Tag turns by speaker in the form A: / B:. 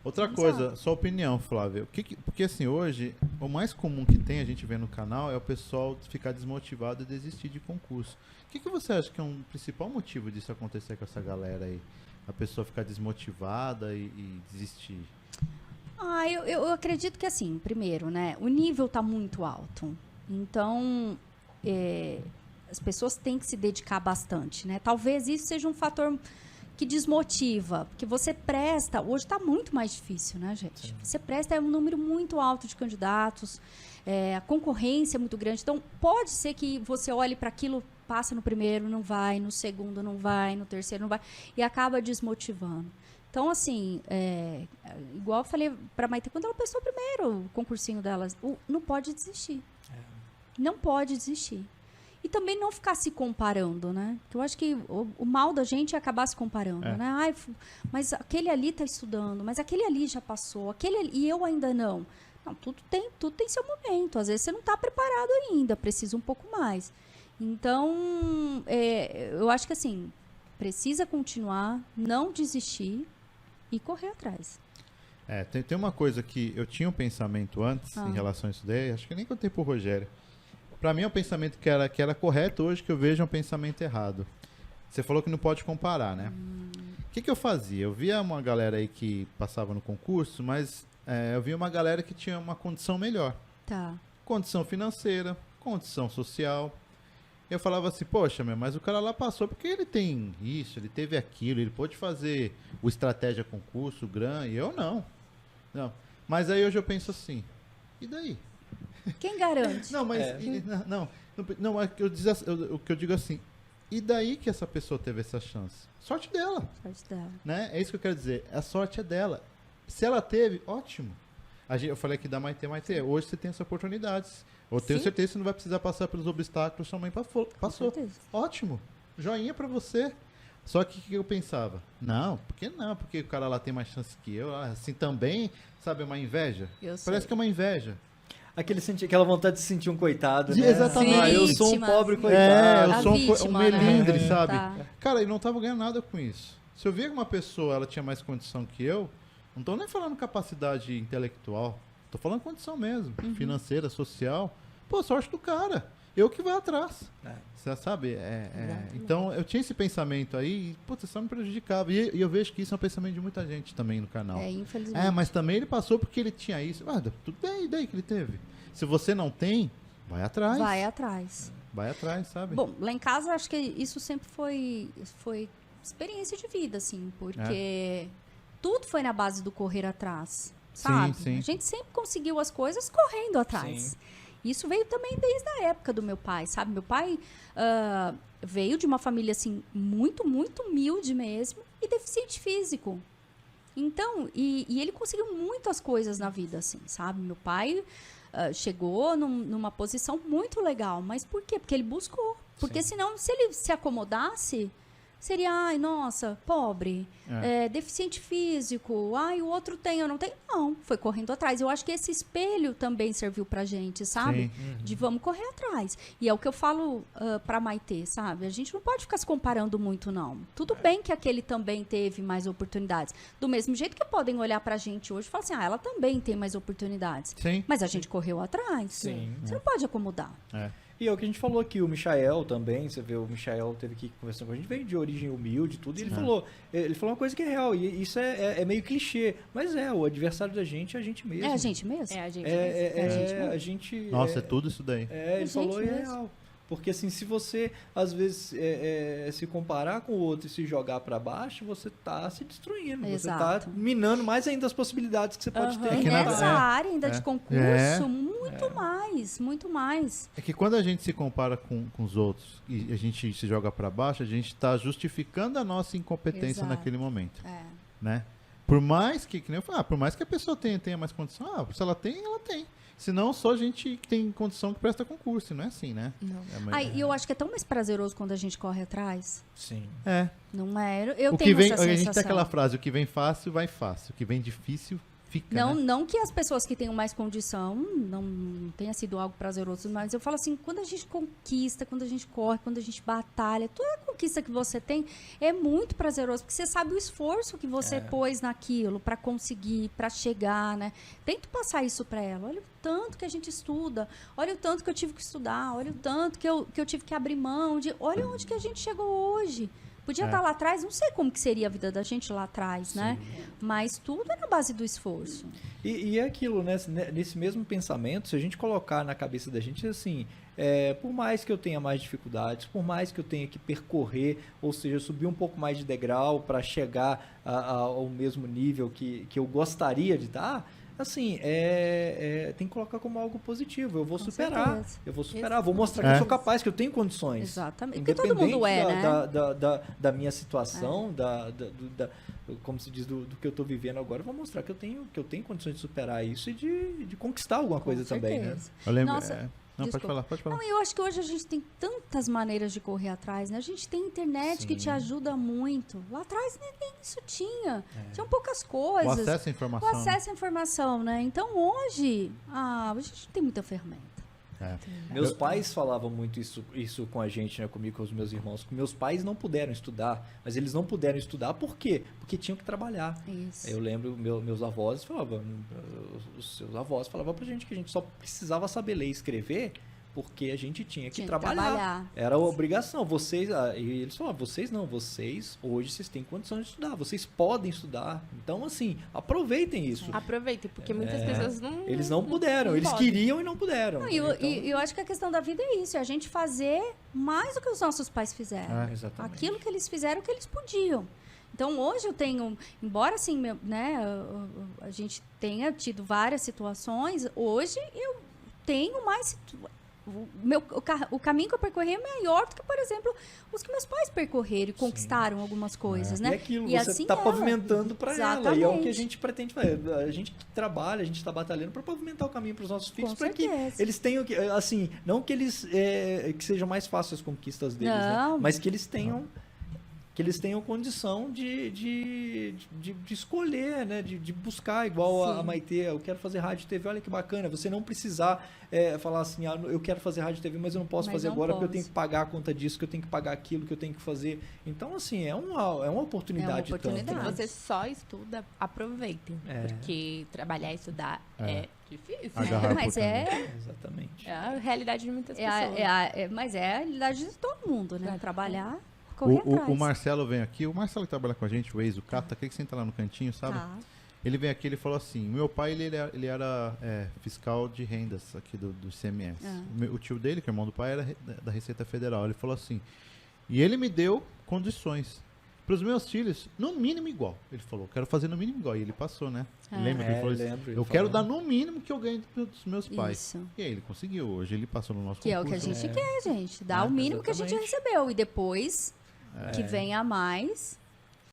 A: Outra coisa, sua opinião, Flávia. Porque assim, hoje, o mais comum que tem, a gente vê no canal, é o pessoal ficar desmotivado e desistir de concurso. O que você acha que é um principal motivo disso acontecer com essa galera aí? A pessoa ficar desmotivada e desistir?
B: Eu acredito que assim, primeiro, né? O nível está muito alto. Então, as pessoas têm que se dedicar bastante, né? Talvez isso seja um fator que desmotiva, porque você presta, hoje está muito mais difícil, né, gente? Sim. Você presta um número muito alto de candidatos, a concorrência é muito grande, então pode ser que você olhe para aquilo, passa no primeiro, não vai, no segundo não vai, no terceiro não vai, e acaba desmotivando. Então, assim, igual eu falei para a Maite, quando ela prestou o primeiro concursinho dela, não pode desistir. Não pode desistir. E também não ficar se comparando, né? Porque eu acho que o mal da gente é acabar se comparando, né? Ai, mas aquele ali está estudando, mas aquele ali já passou, e eu ainda não. Não, tudo tem seu momento. Às vezes você não está preparado ainda, precisa um pouco mais. Então, eu acho que assim, precisa continuar, não desistir e correr atrás.
A: Tem uma coisa que eu tinha um pensamento antes em relação a isso daí, acho que nem contei pro Rogério. Para mim é um pensamento que era correto, hoje que eu vejo é um pensamento errado. Você falou que não pode comparar, né? O que eu fazia? Eu via uma galera aí que passava no concurso, mas eu via uma galera que tinha uma condição melhor.
B: Tá.
A: Condição financeira, condição social. Eu falava assim, poxa, mas o cara lá passou porque ele tem isso, ele teve aquilo, ele pôde fazer o estratégia concurso, o GRAN, e eu não. Mas aí hoje eu penso assim, e daí?
B: Quem garante?
A: Não, mas o que eu digo assim, e daí que essa pessoa teve essa chance? Sorte dela.
B: Sorte dela.
A: Né? É isso que eu quero dizer. A sorte é dela. Se ela teve, ótimo. Eu falei aqui da Maite, hoje você tem essa oportunidade. Eu tenho certeza que você não vai precisar passar pelos obstáculos que sua mãe passou. Ótimo. Joinha pra você. Só que o que eu pensava? Não, por que não? Porque o cara lá tem mais chance que eu. Assim também, sabe, é uma inveja. Parece que é uma inveja.
C: Aquela vontade de se sentir um coitado, né?
A: Exatamente.
C: Eu sou um pobre coitado.
A: Eu sou um melindre,
B: né?
A: sabe?
B: Tá.
A: Cara, eu não tava ganhando nada com isso. Se eu via que uma pessoa ela tinha mais condição que eu, não tô nem falando capacidade intelectual, tô falando condição mesmo, financeira, social. Pô, sorte do cara. Eu que vou atrás. Você sabe? Então, eu tinha esse pensamento aí, putz, só me prejudicava. E eu vejo que isso é um pensamento de muita gente também no canal.
B: Infelizmente.
A: Mas também ele passou porque ele tinha isso. Tudo bem, e daí que ele teve? Se você não tem, vai atrás.
B: Vai atrás.
A: Vai atrás, sabe?
B: Bom, lá em casa, acho que isso sempre foi experiência de vida, assim, porque tudo foi na base do correr atrás, sabe?
A: Sim.
B: A gente sempre conseguiu as coisas correndo atrás. Sim. Isso veio também desde a época do meu pai, sabe? Meu pai veio de uma família, assim, muito, muito humilde mesmo e deficiente físico. Então, e ele conseguiu muitas coisas na vida, assim, sabe? Meu pai chegou numa posição muito legal. Mas por quê? Porque ele buscou. Porque senão, se ele se acomodasse, seria, ai, nossa, pobre, deficiente físico, o outro tem, eu não tenho. Não, foi correndo atrás. Eu acho que esse espelho também serviu pra gente, sabe? De vamos correr atrás. E é o que eu falo pra Maite, sabe? A gente não pode ficar se comparando muito, não. Tudo bem que aquele também teve mais oportunidades. Do mesmo jeito que podem olhar pra gente hoje e falar assim, ela também tem mais oportunidades.
A: Sim.
B: Mas a gente correu atrás.
C: Sim.
B: Você não pode acomodar.
C: E é o que a gente falou aqui, o Michael também, você vê, o Michael teve que conversar com a gente, veio de origem humilde e tudo, e ele falou uma coisa que é real, e isso é meio clichê, mas o adversário da gente é a gente mesmo.
B: É a gente mesmo?
D: É a gente mesmo.
C: A gente...
A: Nossa, é tudo isso daí.
C: Ele falou e é real. Porque assim, se você, às vezes, se comparar com o outro e se jogar para baixo, você tá se destruindo.
B: Exato.
C: Você tá minando mais ainda as possibilidades que você pode ter.
B: E nessa área ainda de concurso, muito mais.
A: É que quando a gente se compara com os outros e a gente se joga para baixo, a gente tá justificando a nossa incompetência naquele momento. Né? Por mais que nem eu falo, por mais que a pessoa tenha mais condição, se ela tem, ela tem. Senão, só a gente que tem condição que presta concurso, não é assim, né?
B: Não. E eu acho que é tão mais prazeroso quando a gente corre atrás.
C: Sim.
B: Não é? Eu tenho essa sensação.
A: A gente tem aquela frase, o que vem fácil, vai fácil. O que vem difícil, fica, né?
B: Não que as pessoas que tenham mais condição não tenha sido algo prazeroso, mas eu falo assim, quando a gente conquista, quando a gente corre, quando a gente batalha, toda conquista que você tem é muito prazeroso, porque você sabe o esforço que você pôs naquilo para conseguir, para chegar, né? Tento passar isso para ela. Olha o tanto que a gente estuda, olha o tanto que eu tive que estudar, olha o tanto que eu tive que abrir mão de, olha onde que a gente chegou hoje. Podia estar lá atrás, não sei como que seria a vida da gente lá atrás, né? Mas tudo é na base do esforço.
C: E é aquilo, né? Nesse mesmo pensamento, se a gente colocar na cabeça da gente assim, por mais que eu tenha mais dificuldades, por mais que eu tenha que percorrer, ou seja, subir um pouco mais de degrau para chegar ao mesmo nível que eu gostaria de estar, assim, tem que colocar como algo positivo. Eu vou
B: Com
C: superar.
B: certeza.
C: Eu vou superar, vou mostrar que eu sou capaz, que eu tenho condições.
B: Exatamente. Porque todo mundo é, né?
C: Da minha situação, como se diz, do que eu estou vivendo agora, eu vou mostrar que eu tenho condições de superar isso e de conquistar alguma coisa também, né?
A: Eu lembro,
B: Nossa,
A: não, pode falar.
B: Não, eu acho que hoje a gente tem tantas maneiras de correr atrás, né? A gente tem internet que te ajuda muito. Lá atrás nem isso tinha. Tinham poucas coisas.
A: O acesso à informação.
B: O acesso à informação, né? Então hoje, a gente tem muita ferramenta.
C: Meus pais falavam muito isso com a gente, né, comigo, com os meus irmãos. Meus pais não puderam estudar, mas eles não puderam estudar por quê? Porque tinham que trabalhar.
B: Isso.
C: Eu lembro, meus avós falavam, os seus avós falavam pra gente que a gente só precisava saber ler e escrever porque a gente tinha que trabalhar. Era a obrigação. Vocês, e eles falavam, vocês hoje vocês têm condições de estudar, vocês podem estudar. Então, assim, aproveitem isso.
D: Aproveitem, porque muitas pessoas não...
C: Eles não puderam, eles
D: podem.
C: queriam e não puderam.
B: Não,
C: então,
B: e eu acho que a questão da vida é isso, é a gente fazer mais do que os nossos pais fizeram.
C: Exatamente.
B: Aquilo que eles fizeram, que eles podiam. Então, hoje eu tenho, embora assim, né, a gente tenha tido várias situações, hoje eu tenho mais... O caminho que eu percorri é maior do que, por exemplo, os que meus pais percorreram e conquistaram algumas coisas, né?
C: E aquilo,
B: E
C: você
B: assim
C: está pavimentando para ela. E é o que a gente pretende fazer. A gente trabalha, a gente está batalhando para pavimentar o caminho para os nossos filhos, para que eles tenham, assim, não que eles que sejam mais fáceis as conquistas deles, né? Mas que eles tenham condição de escolher, né? De buscar, igual a Maitê, eu quero fazer rádio e TV, olha que bacana, você não precisar falar assim, eu quero fazer rádio e TV, mas eu não posso fazer agora porque eu tenho que pagar a conta disso, que eu tenho que pagar aquilo, que eu tenho que fazer. Então, assim, é uma oportunidade. Tanto,
D: Se você só estuda, aproveitem, porque trabalhar e estudar é difícil.
B: Mas
C: Exatamente.
D: É a realidade de muitas pessoas.
B: Mas é a realidade de todo mundo, né? Trabalhar...
A: O Marcelo vem aqui, o Marcelo que trabalha com a gente, o ex, o Cata, aquele que senta lá no cantinho, sabe? Ele vem aqui, ele falou assim, meu pai, ele era fiscal de rendas aqui do ICMS. O tio dele, que é irmão do pai, era da Receita Federal. Ele falou assim, e ele me deu condições para os meus filhos, no mínimo igual. Ele falou, quero fazer no mínimo igual. E ele passou, né? Lembra que ele falou assim, eu quero dar no mínimo que eu ganho dos meus pais.
B: Isso.
A: E aí ele conseguiu, hoje ele passou no nosso
B: concurso. Que é o que a gente quer, gente. Dar o mínimo que a gente recebeu. E depois... que venha a mais,